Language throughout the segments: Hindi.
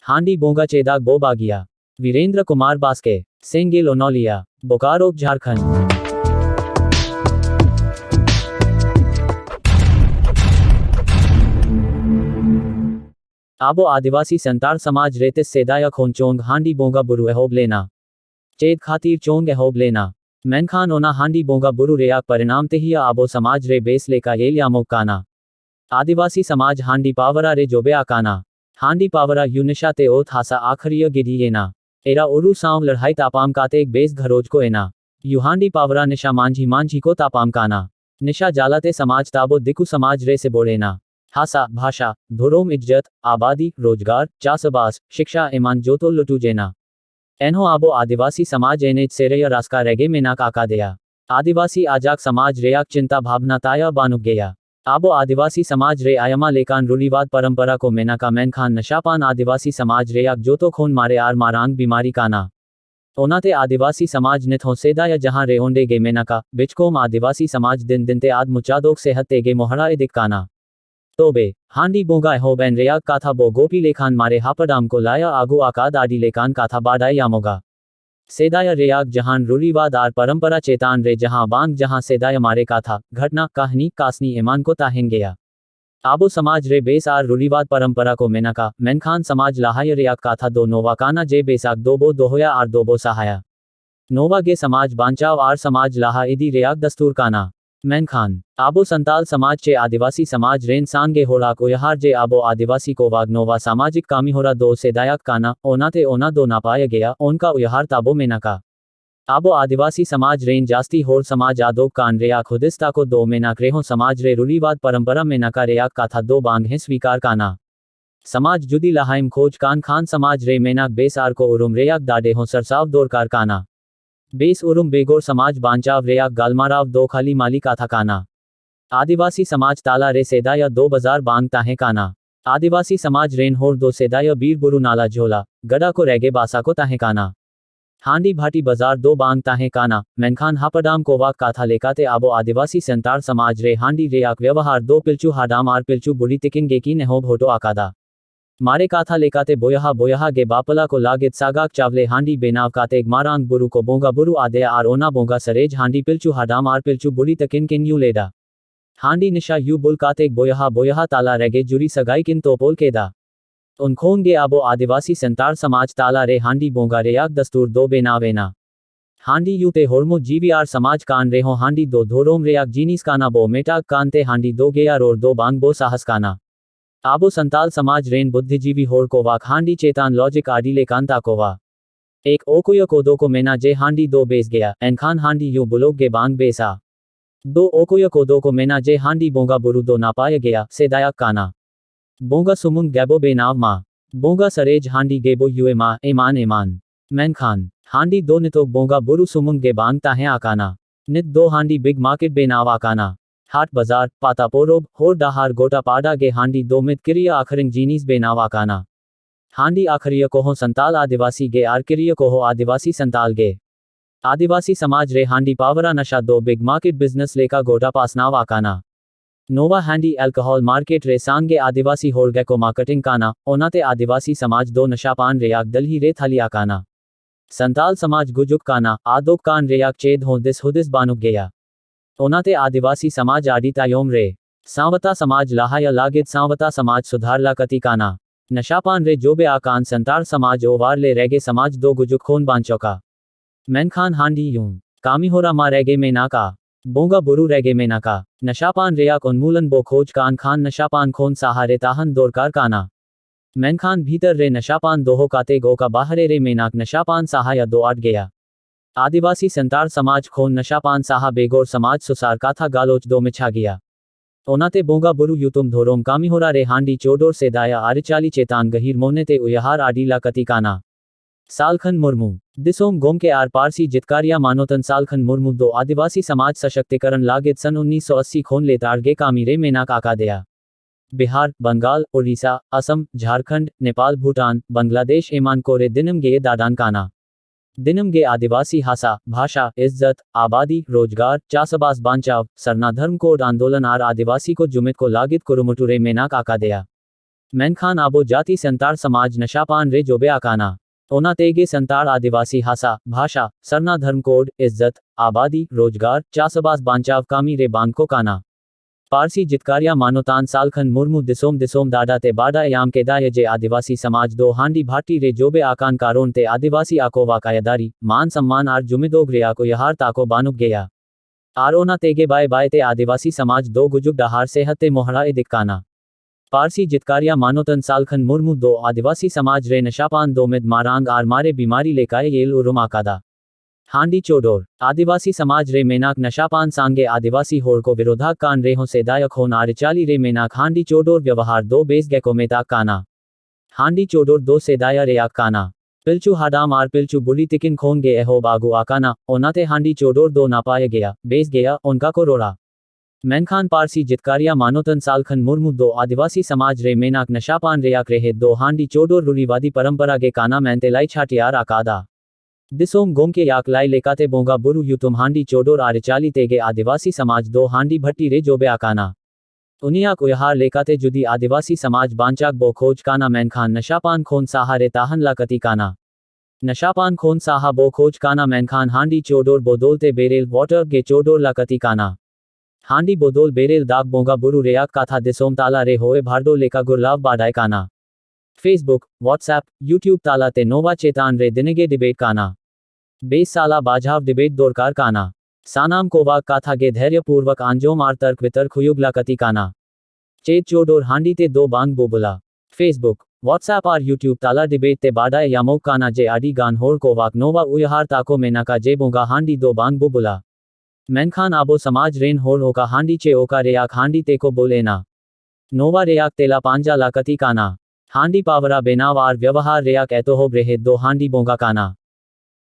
हांडी बोंगा चेदाग बोबागिया, वीरेंद्र कुमार बास्के, सेंगिल ओनोलिया, बोकारो झारखंड। आबो आदिवासी संतार समाज रेतिस सेदाया खोन चोंग हांडी बोंगा बुरु एहोब लेना चेद खातिर चोंग एहोब लेना मैनखान ओना हांडी बोंगा बुरु रेयाक परिणाम तेहिया आबो समाज रे बेस लेका येलियामोग काना आदिवासी समाज हांडी पावरा रे जोबे आकाना हांडी पावरा यूनिशा ते ओथ हासा आखरिया गिधी येना एरा उरु सांव लड़ाई तापाम काते एक बेस घरोज को एना यू हांडी पावरा निशा मांझी मांझी को तापाम काना निशा जालाते समाज ताबो दिकु समाज रे से बोलेना हासा भाषा धोरोम इज्जत आबादी रोजगार चासबास शिक्षा ईमान जोतो लुटू जेना एनो आबो आदिवासी समाज एनेज सेरेया रास्का रेगे मेनाक आका देया आदिवासी आजाक समाज रेयाक चिंता भावना ताया बानुक गया आबो आदिवासी समाज रे आयमा लेकान रूढ़िवाद परंपरा को मेनाका मैनखान नशापान आदिवासी समाज रेयाक जोतो खून मारे आर मारांग बीमारी काना ओनाते आदिवासी समाज निथों सेदाया जहां रे ओंडे गे मेनाका बिचकोम आदिवासी समाज दिन दिनते आद मुचादोक सेहत तेगे मोहरा इदिक काना तोबे हांडी बोंगा होबेन रेयाक काथा बो गोपी लेखान मारे हापडाम को लाया आगु आकाद आडी लेकान काथा बाडाई यामोगा सेदाया रेयाक जहान रूढ़िवाद आर परंपरा चेतान रे जहां बांग जहां सेदाया मारे काथा घटना कहानी कासनी ईमान को ताहिन गया आबो समाज रे बेस आर रूढ़िवाद परंपरा को मेनाका मैनखान समाज लाहाय रेयाक काथा दो नोवा काना जे बेसाक दोबो दोहोया आर दोबो सहाया नोवा गे समाज बांचाव आर समाज लाहा इदी रेयाक दस्तूर काना मैनखान आबो संताल समाज चे आदिवासी समाज रेन सांगे होड़ाक उयहार जे आबो आदिवासी को वागनोवा सामाजिक कामी होरा दो सेदायक काना ओनाते ओना दो नापाया गया उनका उयहार ताबो मेनाका आबो आदिवासी समाज रेन जास्ती होर समाज आदोक कान रेयाक हुदिस्ता को दो मेनाक रेहो समाज रे रूढ़िवाद परंपरा मेनाका रेयाक काथा दो बांग है स्वीकार काना समाज जुदी लहाइम खोज कान खान समाज रे मेनाक बेसार को उरुम रेयाक दाडे हो सरसाव दोरकार काना बेस उरुम बेगोर समाज बांचाव रेयाक गालमाराव दो खाली माली काथा काना आदिवासी समाज ताला रे सेदाया दो बाजार बांग ताहे काना आदिवासी समाज रेन होर दो सेदाया बीर बुरु नाला झोला गड़ा को रेगे बासा को ताहे काना हांडी भाटी बाजार दो बांग ताहे काना मैनखान हापडाम को वाक काथा लेकाते आबो आदिवासी संतार समाज रे हांडी रेयाक व्यवहार दो पिलचू हाडाम आर पिलचू बुड़ी तिकिन गेकी नेहो भोटो आकादा मारे काथा लेकाते बोयहा बोयहा गे बापला को लागेत सागाक चावले हांडी बेनाव कातेग मारांग बुरु को बोंगा बुरु आदेया आर ओना बोंगा सरेज हांडी पिलचू हाडाम आर पिलचू बुड़ी तकिन किन यू लेदा हांडी निशा यू बुल कातेग बोयहा बोयहा ताला रेगे जुरी सगाई किन तोपोल केदा उनखोन गे आबो आदिवासी संतार समाज ताला रे हांडी बोंगा रेयाक दस्तूर दो बेनावेना हांडी यू ते होर्मो जीवी आर समाज कान रेहो हांडी दो धोरोम रेयाक जीनीस काना बो मेटाक कानते हांडी दो गेया रोर दो बांग बो साहस काना आबो संताल समाज रेन बुद्धिजीवी होर को वाक हांडी चेतान लॉजिक आडीले कांता कोवा एक ओकुयो को दो को मेना जे हांडी दो बेस गया एनखान हांडी यू बुलोग गे बांग बेसा दो ओकुयो को दो को मेना जे हांडी बोंगा बुरु दो नापाया गया सेदायक काना बोंगा सुमुंग गैबो बेनाव मा बोंगा सरेज हांडी गेबो युए मा ईमान ईमान मैनखान हांडी दो नितो बोंगा बुरु सुमुंग गे बांग ताहे आकाना नित दो हांडी बिग मार्केट बेनाव आकाना हाट बाजार पाता पोरोब होर डाहार गोटा पाडा गे हांडी दो मित किरिया आखरिंग जीनीस बेनाव आकाना हांडी आखरिया को हो संताल आदिवासी गे आर किरिया को हो आदिवासी संताल गे आदिवासी समाज रे हांडी पावरा नशा दो बिग मार्केट बिजनेस लेका गोटा पासनाव आकाना नोवा हांडी अल्कोहल मार्केट रे सांगे आदिवासी होर गे को मार्केटिंग काना ओनाते आदिवासी समाज दो नशापान रेयाक दलही रे थाली आकाना संताल समाज गुजुक काना आदोक कान रेयाक चेद हो दिस हुदिस बानुक गया ओनाते आदिवासी समाज आडितायोम रे सांवता समाज लाहाया लागित सांवता समाज सुधारला कति काना नशापान रे जोबे आकान संतार समाज ओवार ले रेगे समाज दो गुजुक खोन बांचोका मैनखान हांडी यूं कामी होरा मा रेगे में नाका बोंगा बुरु रेगे में नाका नशापान रेयाक उन्मूलन बो खोज कान खान नशापान खोन सहारे ताहन दोरकार काना मैनखान भीतर रे नशापान दोहो काते गो का बाहरे रे मेनाक नशापान सहाया दो आट गया आदिवासी संतार समाज खोन नशापान साहा बेगोर समाज सुसार काथा गालोच दो मिछा गया ओनाते बोंगा बुरु यूतुम धोरोम कामी होरा रे हांडी चोडोर सेदाया आरिचाली चेतान गहीर मोनेते उयहार आडीला कति काना सालखन मुर्मू दिसोम गोम के आर पारसी जितकारिया मानोतन सालखन मुर्मू दो आदिवासी समाज सशक्तिकरण लागित सन 1980 खोन लेताड़गे कामी रे मेनाक आका दया बिहार बंगाल उड़ीसा असम झारखंड नेपाल भूटान बांग्लादेश ईमान कोरे दिनम गे दादान काना दिनम गे आदिवासी हासा भाषा इज्जत आबादी रोजगार चासबास बांचाव सरना धर्म कोड आंदोलन आर आदिवासी को जुमित को लागित कुरुमुटुरे मेनाक आका दया मैनखान आबो जाति संतार समाज नशापान रे जोबे आकाना ओना तेगे संतार आदिवासी हासा भाषा सरना धर्म कोड इज्जत आबादी रोजगार चासबास बांचाव कामी रे बांधको काना पारसी जितकारिया मानोतान सालखन मुर्मू दिसोम दिसोम दादा ते बाडा याम केदाय जे आदिवासी समाज दो हांडी भाटी रे जोबे आकान कारोन ते आदिवासी आको वाकायदारी मान सम्मान आर जुमिदोग रे आको यहार ताको बानुक गया आरोना तेगे बाय बाय ते आदिवासी समाज दो गुजुग डहार सेहत ते मोहरा ए दिक्काना पारसी जितकारिया मानोतन सालखन मुर्मू दो आदिवासी समाज रे नशापान दो मिद मारांग आर मारे बीमारी लेकाए येल उरुम आकादा हांडी चोडोर आदिवासी समाज रे मेनाक नशापान सांगे आदिवासी होड़ को विरोधाक कान रे हो सेदायक होन आरिचाली रे मेनाक हांडी चोडोर व्यवहार दो बेस गैको मेताक काना हांडी चोडोर दो सेदाया रे आक काना पिलचू हाडाम आर पिलचू बुली तिकिन खोन गे एहो बागु आकाना ओनाते हांडी चोडोर दो नापाया गया बेस गया उनका को रोड़ा मैनखान पारसी जितकारिया मानोतन सालखन मुर्मू दो आदिवासी समाज रे मेनाक नशापान रेयाक रहे दो हांडी चोडोर रूढ़ीवादी परंपरा के काना मैंतेलाई छाटियार आकादा दिसोम गोम के याकलाई लेकाते बोंगा बुरु युतुम हांडी चोडोर आरिचाली तेगे आदिवासी समाज दो हांडी भट्टी रे जोबे आकाना उनियाक उयहार लेकाते जुदी आदिवासी समाज बांचाक बो खोज काना मैनखान नशापान खोन साहा रे ताहन ला कती काना नशापान खोन साहा बो खोज काना मैनखान हांडी चोडोर बोदोलते बेरेल वाटर गे चोडोर ला कती काना हांडी बोदोल बेरेल दाग बोंगा बुरु रेयाक काथा दिसोम ताला रे होए भार्डो लेका गुरलाव बाडाय काना फेसबुक व्हाट्सएप यूट्यूब ताला ते नोवा चेतान रे दिनगे डिबेट काना बेस साला बाझाव डिबेट दोरकार काना सानाम कोवाक काथा गे धैर्यपूर्वक आंजोम आर तर्क वितर्क हुयुगला कती काना चेत चोडोर हांडी ते दो बांग बोबुला फेसबुक व्हाट्सएप आर यूट्यूब ताला डिबेट ते बाडाय यामोक काना जे आडी गान होड़ कोवाक नोवा उयहार ताको मेनाका जे बोंगा हांडी दो बांग बोबुला मैनखान आबो समाज रेन होड़ ओका हांडी चे ओका रेयाक हांडी ते को बोलेना नोवा रेयाक तेला पांजा ला कती काना हांडी पावरा बेनाव आर व्यवहार रेयाक एतोहोब रहे दो हांडी बोंगा काना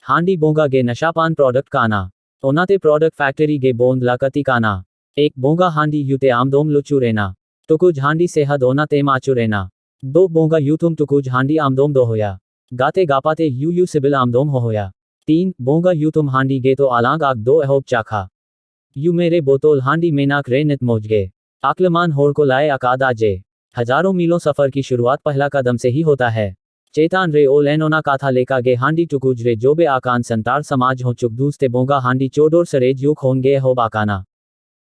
हांडी बोंगा गे नशापान प्रोडक्ट काना ओनाते प्रोडक्ट फैक्ट्री गे बोंद ला कती काना एक बोंगा हांडी यूते आमदोम लुचू रेना तुकुज हांडी सेहद ओना ते माचू रेना दो बोंगा यूतुम तुकुज हांडी आमदोम दो होया गाते गापाते यू सिबिल आमदोम हो होया तीन बोंगा यूतुम हांडी गे तो आलांग आग दो अहोब चाखा यू मेरे बोतोल हांडी मेनाक रे नित मोज गे आकलमान होड़ को लाए अकादा जे हजारों मीलों सफर की शुरुआत पहला कदम से ही होता है चेतान रे ओल एनोना काथा लेका गे हांडी टुकुज रे जोबे आकान संतार समाज हो चुकदूस ते बोंगा हांडी चोडोर सरेज युक होन गे हो बाकाना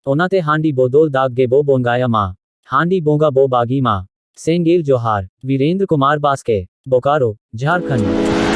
ओनाते हांडी बोदोल दाग गे बो बोंगाया माँ हांडी बोंगा बो बागी माँ सेंगेल जोहार वीरेंद्र कुमार बास्के बोकारो झारखंड।